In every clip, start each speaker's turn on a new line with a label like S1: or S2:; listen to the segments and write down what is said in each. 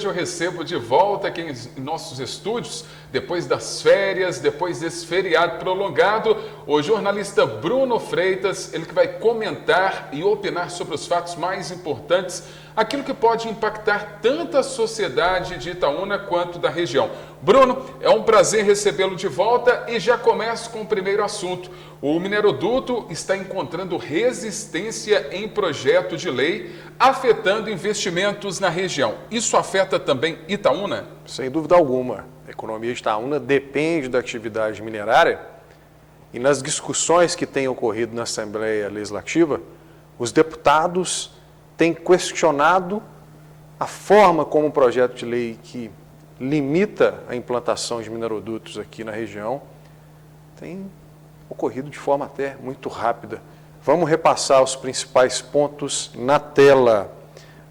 S1: hoje eu recebo de volta aqui em nossos estúdios, depois das férias, depois desse feriado prolongado, o jornalista Bruno Freitas, ele que vai comentar e opinar sobre os fatos mais importantes, aquilo que pode impactar tanto a sociedade de Itaúna quanto da região. Bruno, é um prazer recebê-lo de volta e já começo com o primeiro assunto. O mineroduto está encontrando resistência em projeto de lei, afetando investimentos na região. Isso afeta também Itaúna?
S2: Sem dúvida alguma. A economia de Itaúna depende da atividade minerária e nas discussões que têm ocorrido na Assembleia Legislativa, os deputados têm questionado a forma como o projeto de lei que limita a implantação de minerodutos aqui na região tem ocorrido de forma até muito rápida. Vamos repassar os principais pontos na tela.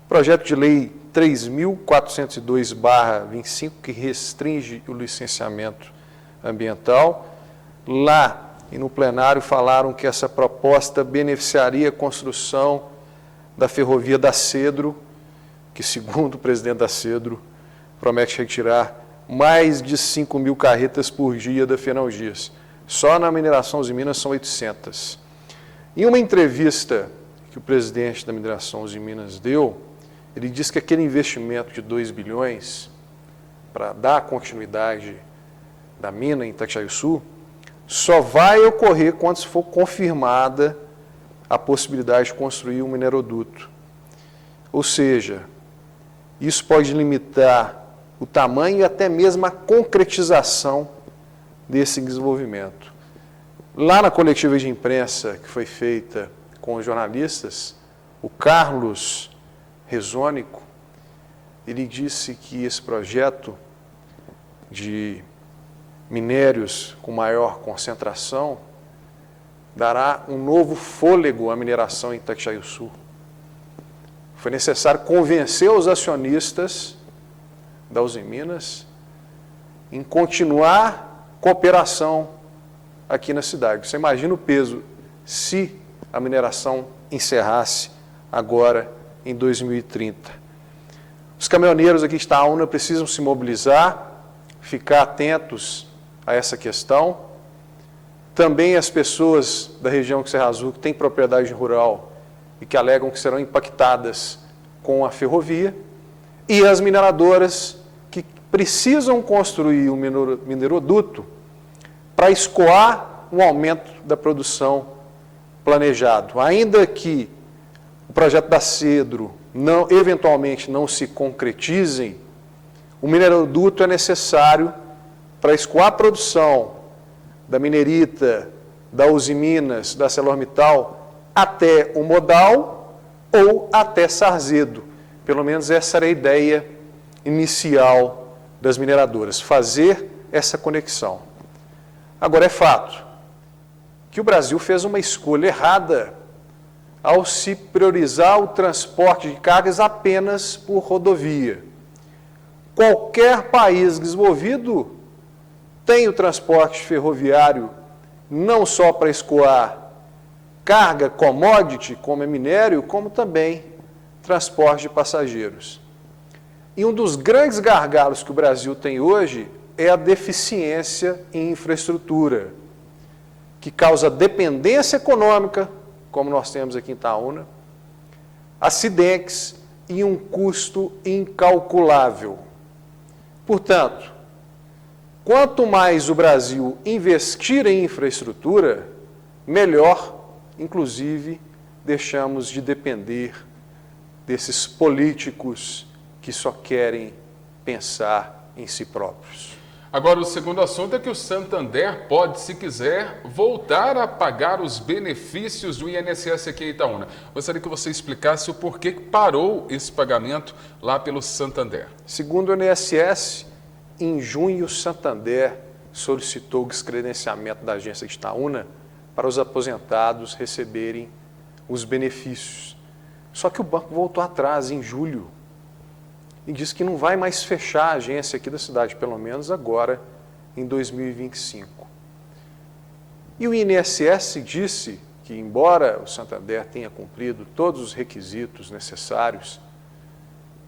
S2: Projeto de lei 3.402/25, que restringe o licenciamento ambiental. Lá e no plenário falaram que essa proposta beneficiaria a construção da ferrovia da Cedro, que segundo o presidente da Cedro, promete retirar mais de 5.000 carretas por dia da Fernão Dias. Só na mineração Uzi Minas são 800. Em uma entrevista que o presidente da mineração Uzi Minas deu, ele disse que aquele investimento de 2 bilhões para dar continuidade da mina em Itatiaiuçu só vai ocorrer quando se for confirmada a possibilidade de construir um mineroduto. Ou seja, isso pode limitar o tamanho e até mesmo a concretização desse desenvolvimento. Lá na coletiva de imprensa que foi feita com os jornalistas, o Carlos Rezônico, ele disse que esse projeto de minérios com maior concentração dará um novo fôlego à mineração em Itatiaiuçu. Foi necessário convencer os acionistas da Uzi Minas em continuar cooperação aqui na cidade. Você imagina o peso se a mineração encerrasse agora em 2030. Os caminhoneiros aqui de Itaúna precisam se mobilizar, ficar atentos a essa questão. Também as pessoas da região de Serra Azul que têm propriedade rural e que alegam que serão impactadas com a ferrovia, e as mineradoras que precisam construir um mineroduto para escoar um aumento da produção planejado. Ainda que o projeto da Cedro eventualmente não se concretizem, o mineroduto é necessário para escoar a produção da Minerita, da Uzi Minas, da ArcelorMittal, até o Modal ou até Sarzedo. Pelo menos essa era a ideia inicial das mineradoras, fazer essa conexão. Agora, é fato que o Brasil fez uma escolha errada ao se priorizar o transporte de cargas apenas por rodovia. Qualquer país desenvolvido tem o transporte ferroviário não só para escoar carga, commodity, como é minério, como também transporte de passageiros. E um dos grandes gargalos que o Brasil tem hoje é a deficiência em infraestrutura, que causa dependência econômica, como nós temos aqui em Itaúna, acidentes e um custo incalculável. Portanto, quanto mais o Brasil investir em infraestrutura, melhor, inclusive, deixamos de depender desses políticos que só querem pensar em si próprios.
S1: Agora, o segundo assunto é que o Santander pode, se quiser, voltar a pagar os benefícios do INSS aqui em Itaúna. Gostaria que você explicasse o porquê que parou esse pagamento lá pelo Santander.
S2: Segundo o INSS, em junho, o Santander solicitou o descredenciamento da agência de Itaúna para os aposentados receberem os benefícios. Só que o banco voltou atrás em julho e disse que não vai mais fechar a agência aqui da cidade, pelo menos agora, em 2025. E o INSS disse que, embora o Santander tenha cumprido todos os requisitos necessários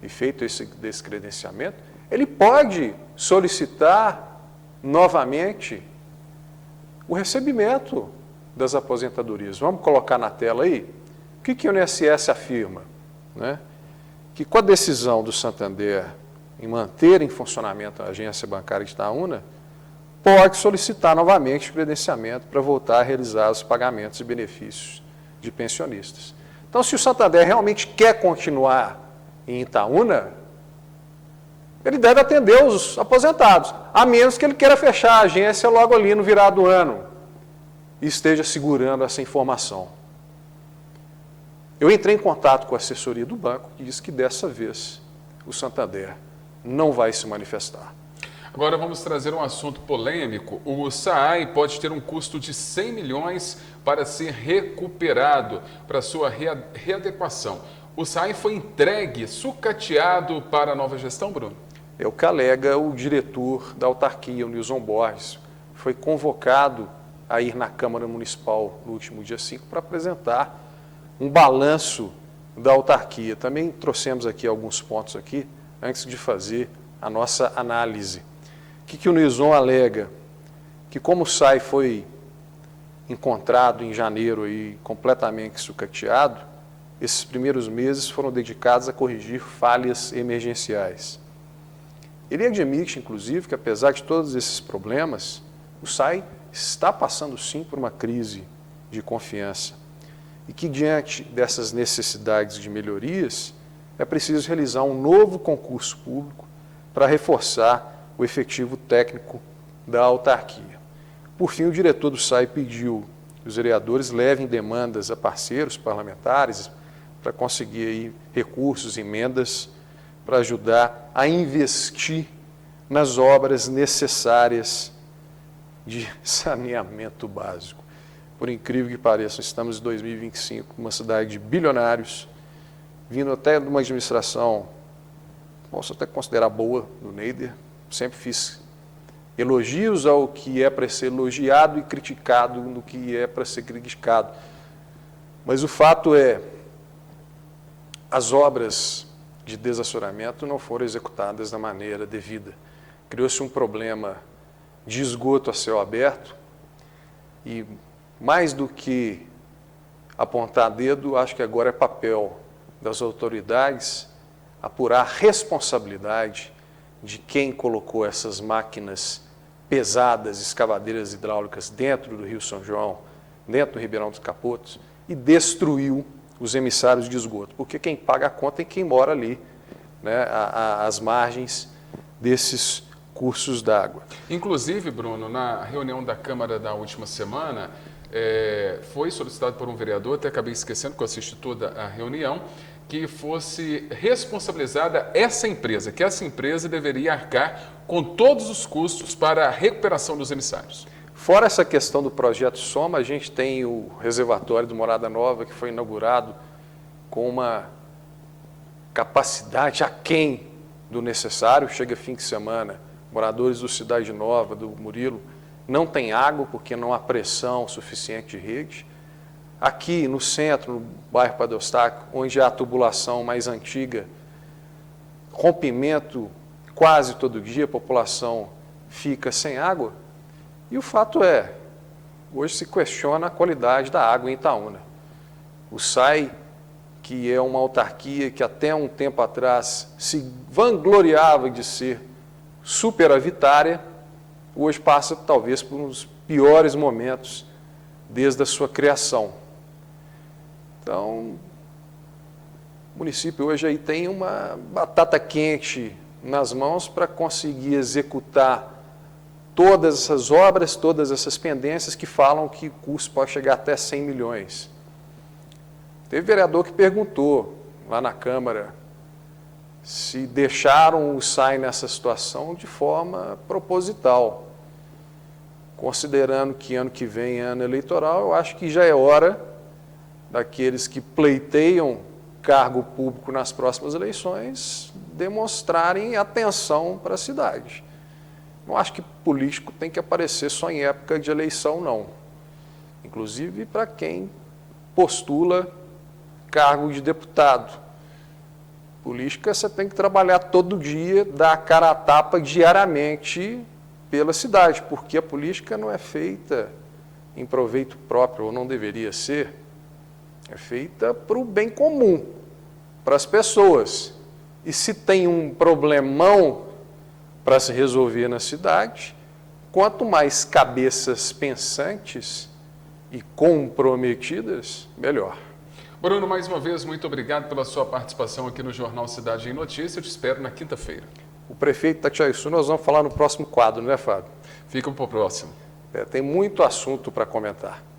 S2: e feito esse descredenciamento, ele pode solicitar novamente o recebimento das aposentadorias. Vamos colocar na tela aí? O que o INSS afirma? Né? Que com a decisão do Santander em manter em funcionamento a agência bancária de Itaúna, pode solicitar novamente o credenciamento para voltar a realizar os pagamentos e benefícios de pensionistas. Então, se o Santander realmente quer continuar em Itaúna, ele deve atender os aposentados, a menos que ele queira fechar a agência logo ali no virar do ano e esteja segurando essa informação. Eu entrei em contato com a assessoria do banco e disse que dessa vez o Santander não vai se manifestar.
S1: Agora vamos trazer um assunto polêmico. O SAAI pode ter um custo de 100 milhões para ser recuperado para sua readequação. O SAAI foi entregue, sucateado para a nova gestão, Bruno?
S2: É o que alega o diretor da autarquia, o Nilson Borges. Foi convocado a ir na Câmara Municipal no último dia 5 para apresentar um balanço da autarquia. Também trouxemos aqui alguns pontos aqui, antes de fazer a nossa análise. O que o Nilson alega? Que como o SAAI foi encontrado em janeiro e completamente sucateado, esses primeiros meses foram dedicados a corrigir falhas emergenciais. Ele admite, inclusive, que apesar de todos esses problemas, o SAAI está passando sim por uma crise de confiança e que diante dessas necessidades de melhorias é preciso realizar um novo concurso público para reforçar o efetivo técnico da autarquia. Por fim, o diretor do SAAI pediu que os vereadores levem demandas a parceiros parlamentares para conseguir aí recursos, emendas, para ajudar a investir nas obras necessárias de saneamento básico. Por incrível que pareça, estamos em 2025, uma cidade de bilionários, vindo até de uma administração, posso até considerar boa, do Neider. Sempre fiz elogios ao que é para ser elogiado e criticado no que é para ser criticado. Mas o fato é, as obras de desassoreamento não foram executadas da maneira devida. Criou-se um problema de esgoto a céu aberto e, mais do que apontar dedo, acho que agora é papel das autoridades apurar a responsabilidade de quem colocou essas máquinas pesadas, escavadeiras hidráulicas dentro do Rio São João, dentro do Ribeirão dos Capotos, e destruiu os emissários de esgoto, porque quem paga a conta é quem mora ali, né, às margens desses cursos d'água.
S1: Inclusive, Bruno, na reunião da Câmara da última semana, foi solicitado por um vereador, até acabei esquecendo que eu assisti toda a reunião, que fosse responsabilizada essa empresa, que essa empresa deveria arcar com todos os custos para a recuperação dos emissários.
S2: Fora essa questão do projeto Soma, a gente tem o reservatório do Morada Nova, que foi inaugurado com uma capacidade aquém do necessário. Chega fim de semana, moradores do Cidade Nova, do Murilo, não tem água porque não há pressão suficiente de rede. Aqui no centro, no bairro Padre Eustáquio, onde há a tubulação mais antiga, rompimento quase todo dia, a população fica sem água. E o fato é, hoje se questiona a qualidade da água em Itaúna. O SAAI, que é uma autarquia que até um tempo atrás se vangloriava de ser superavitária, hoje passa talvez por um dos piores momentos desde a sua criação. Então, o município hoje aí tem uma batata quente nas mãos para conseguir executar todas essas obras, todas essas pendências que falam que o custo pode chegar até 100 milhões. Teve vereador que perguntou lá na Câmara se deixaram o SAAI nessa situação de forma proposital. Considerando que ano que vem é ano eleitoral, eu acho que já é hora daqueles que pleiteiam cargo público nas próximas eleições demonstrarem atenção para a cidade. Não acho que político tem que aparecer só em época de eleição, não. Inclusive para quem postula cargo de deputado. Política você tem que trabalhar todo dia, dar a cara a tapa diariamente pela cidade, porque a política não é feita em proveito próprio, ou não deveria ser, é feita para o bem comum, para as pessoas. E se tem um problemão para se resolver na cidade, quanto mais cabeças pensantes e comprometidas, melhor.
S1: Bruno, mais uma vez, muito obrigado pela sua participação aqui no Jornal Cidade em Notícia. Eu te espero na quinta-feira.
S2: O prefeito Tatiaissu, nós vamos falar no próximo quadro, não é, Fábio?
S1: Fica para o próximo.
S2: Tem muito assunto para comentar.